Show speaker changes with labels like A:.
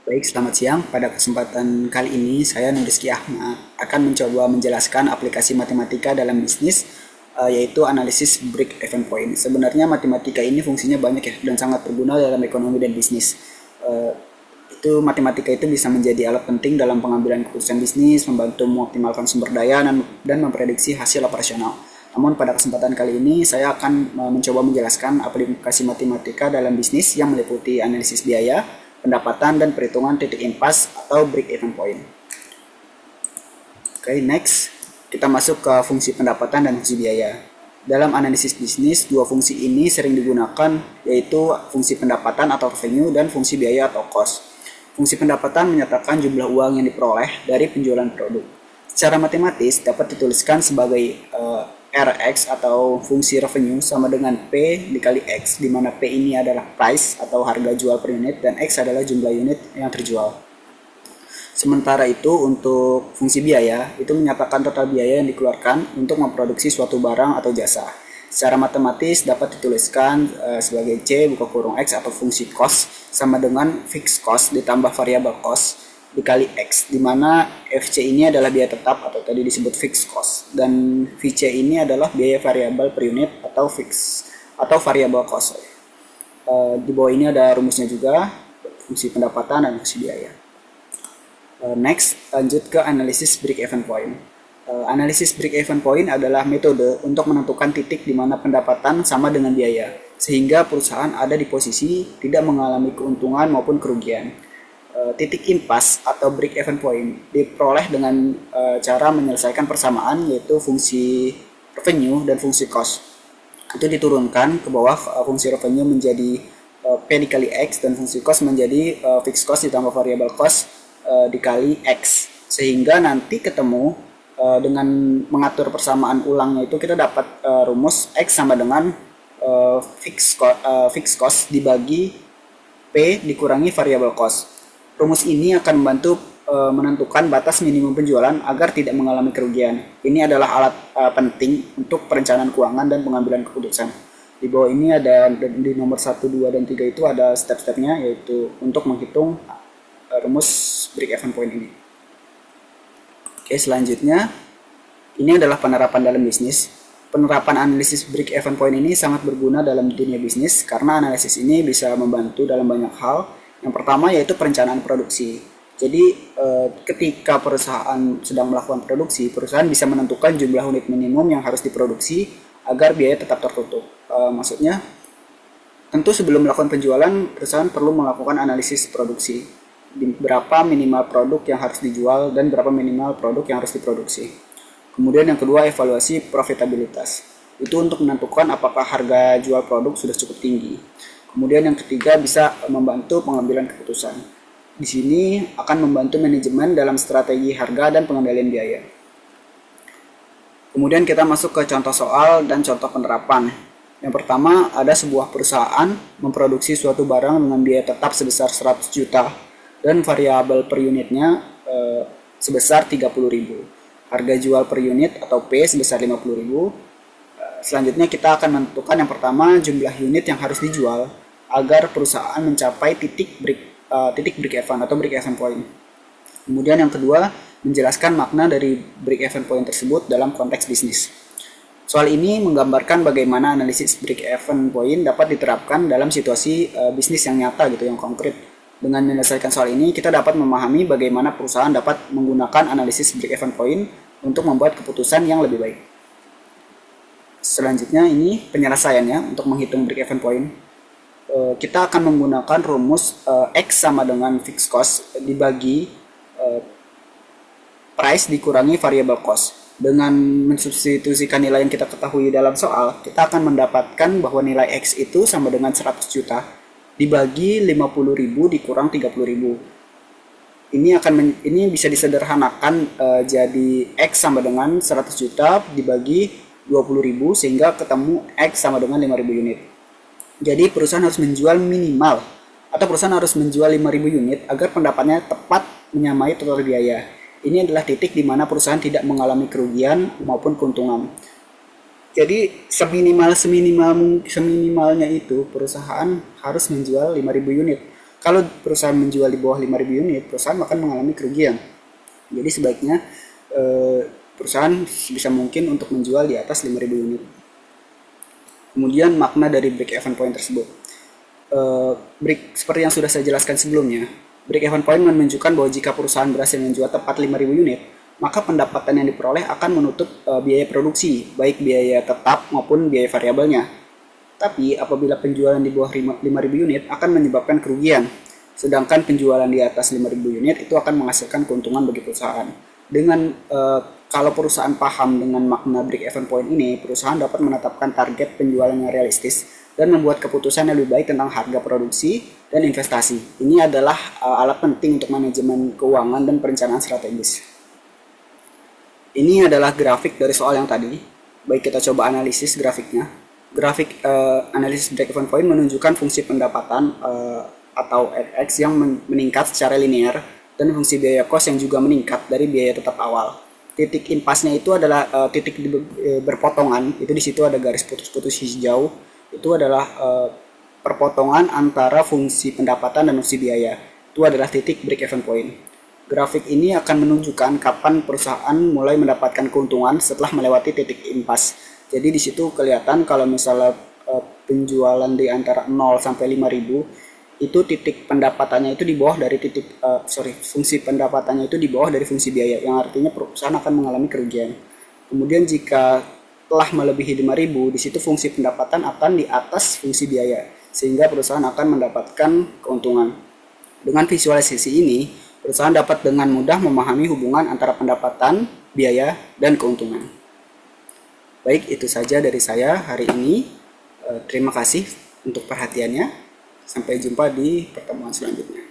A: Baik, selamat siang. Pada kesempatan kali ini, saya Nuriski Ahmad akan mencoba menjelaskan aplikasi matematika dalam bisnis, yaitu analisis break even point. Sebenarnya matematika ini fungsinya banyak ya, dan sangat berguna dalam ekonomi dan bisnis. Eh, Matematika itu bisa menjadi alat penting dalam pengambilan keputusan bisnis, membantu mengoptimalkan sumber daya, dan memprediksi hasil operasional. Namun pada kesempatan kali ini saya akan mencoba menjelaskan aplikasi matematika dalam bisnis yang meliputi analisis biaya, pendapatan, dan perhitungan titik impas atau break even point. Oke, next kita masuk ke fungsi pendapatan dan fungsi biaya. Dalam analisis bisnis, dua fungsi ini sering digunakan, yaitu fungsi pendapatan atau revenue dan fungsi biaya atau cost. Fungsi pendapatan menyatakan jumlah uang yang diperoleh dari penjualan produk. Secara matematis dapat dituliskan sebagai Rx atau fungsi revenue sama dengan P dikali X, di mana P ini adalah price atau harga jual per unit dan X adalah jumlah unit yang terjual. Sementara itu untuk fungsi biaya, itu menyatakan total biaya yang dikeluarkan untuk memproduksi suatu barang atau jasa. Secara matematis dapat dituliskan sebagai C buka kurung X atau fungsi cost sama dengan fixed cost ditambah variable cost dikali X, di mana FC ini adalah biaya tetap atau tadi disebut fixed cost, dan VC ini adalah biaya variabel per unit atau fix atau variable cost. Di bawah ini ada rumusnya juga, fungsi pendapatan dan fungsi biaya. Next, lanjut ke analisis break-even point. Analisis break-even point adalah metode untuk menentukan titik di mana pendapatan sama dengan biaya, sehingga perusahaan ada di posisi tidak mengalami keuntungan maupun kerugian. Titik impas atau break-even point diperoleh dengan cara menyelesaikan persamaan, yaitu fungsi revenue dan fungsi cost. Itu diturunkan ke bawah, fungsi revenue menjadi P dikali X dan fungsi cost menjadi fixed cost ditambah variable cost dikali X, sehingga nanti ketemu dengan mengatur persamaan ulangnya itu kita dapat rumus X sama dengan fixed cost dibagi P dikurangi variable cost. Rumus ini akan membantu menentukan batas minimum penjualan agar tidak mengalami kerugian. Ini adalah alat penting untuk perencanaan keuangan dan pengambilan keputusan. Di bawah ini ada di nomor 1, 2, dan 3 itu ada step-stepnya, yaitu untuk menghitung rumus break-even point ini. Oke, selanjutnya ini adalah penerapan dalam bisnis. Penerapan analisis break-even point ini sangat berguna dalam dunia bisnis karena analisis ini bisa membantu dalam banyak hal. Yang pertama yaitu perencanaan produksi. Jadi ketika perusahaan sedang melakukan produksi, perusahaan bisa menentukan jumlah unit minimum yang harus diproduksi agar biaya tetap tertutup. Maksudnya, tentu sebelum melakukan penjualan, perusahaan perlu melakukan analisis produksi. Berapa minimal produk yang harus dijual dan berapa minimal produk yang harus diproduksi. Kemudian yang kedua, evaluasi profitabilitas. Itu untuk menentukan apakah harga jual produk sudah cukup tinggi. Kemudian yang ketiga, bisa membantu pengambilan keputusan. Di sini akan membantu manajemen dalam strategi harga dan pengendalian biaya. Kemudian kita masuk ke contoh soal dan contoh penerapan. Yang pertama, ada sebuah perusahaan memproduksi suatu barang dengan biaya tetap sebesar 100 juta dan variabel per unitnya sebesar 30.000. Harga jual per unit atau P sebesar 50.000. Selanjutnya kita akan menentukan yang pertama jumlah unit yang harus dijual agar perusahaan mencapai titik break even atau break even point. Kemudian yang kedua, menjelaskan makna dari break even point tersebut dalam konteks bisnis. Soal ini menggambarkan bagaimana analisis break even point dapat diterapkan dalam situasi bisnis yang nyata gitu, yang konkret. Dengan menyelesaikan soal ini, kita dapat memahami bagaimana perusahaan dapat menggunakan analisis break even point untuk membuat keputusan yang lebih baik. Selanjutnya ini penyelesaiannya untuk menghitung break even point. Kita akan menggunakan rumus X sama dengan fixed cost dibagi price dikurangi variable cost. Dengan mensubstitusikan nilai yang kita ketahui dalam soal, kita akan mendapatkan bahwa nilai X itu sama dengan 100 juta dibagi 50.000 dikurang 30.000. Ini bisa disederhanakan jadi X sama dengan 100 juta dibagi 20.000 sehingga ketemu X sama dengan 5.000 unit. Jadi perusahaan harus menjual minimal atau perusahaan harus menjual 5.000 unit agar pendapatnya tepat menyamai total biaya. Ini adalah titik di mana perusahaan tidak mengalami kerugian maupun keuntungan. Jadi seminimalnya itu perusahaan harus menjual 5.000 unit. Kalau perusahaan menjual di bawah 5.000 unit, perusahaan akan mengalami kerugian. Jadi sebaiknya perusahaan bisa mungkin untuk menjual di atas 5.000 unit. Kemudian makna dari break-even point tersebut. Seperti yang sudah saya jelaskan sebelumnya, break-even point menunjukkan bahwa jika perusahaan berhasil menjual tepat 5.000 unit, maka pendapatan yang diperoleh akan menutup biaya produksi, baik biaya tetap maupun biaya variabelnya. Tapi apabila penjualan di bawah 5.000 unit akan menyebabkan kerugian, sedangkan penjualan di atas 5.000 unit itu akan menghasilkan keuntungan bagi perusahaan. Kalau perusahaan paham dengan makna break-even point ini, perusahaan dapat menetapkan target penjualan yang realistis dan membuat keputusan yang lebih baik tentang harga produksi dan investasi. Ini adalah alat penting untuk manajemen keuangan dan perencanaan strategis. Ini adalah grafik dari soal yang tadi. Baik, kita coba analisis grafiknya. Grafik analisis break-even point menunjukkan fungsi pendapatan atau RX yang meningkat secara linear dan fungsi biaya kos yang juga meningkat dari biaya tetap awal. Titik impasnya itu adalah titik berpotongan. Itu di situ ada garis putus-putus hijau. Itu adalah perpotongan antara fungsi pendapatan dan fungsi biaya. Itu adalah titik break-even point. Grafik ini akan menunjukkan kapan perusahaan mulai mendapatkan keuntungan setelah melewati titik impas. Jadi di situ kelihatan kalau misalnya penjualan di antara 0 sampai 5.000 itu titik pendapatannya itu di bawah dari fungsi pendapatannya itu di bawah dari fungsi biaya, yang artinya perusahaan akan mengalami kerugian. Kemudian jika telah melebihi 5.000, di situ fungsi pendapatan akan di atas fungsi biaya, sehingga perusahaan akan mendapatkan keuntungan. Dengan visualisasi ini, perusahaan dapat dengan mudah memahami hubungan antara pendapatan, biaya, dan keuntungan. Baik, itu saja dari saya hari ini. Terima kasih untuk perhatiannya. Sampai jumpa di pertemuan selanjutnya.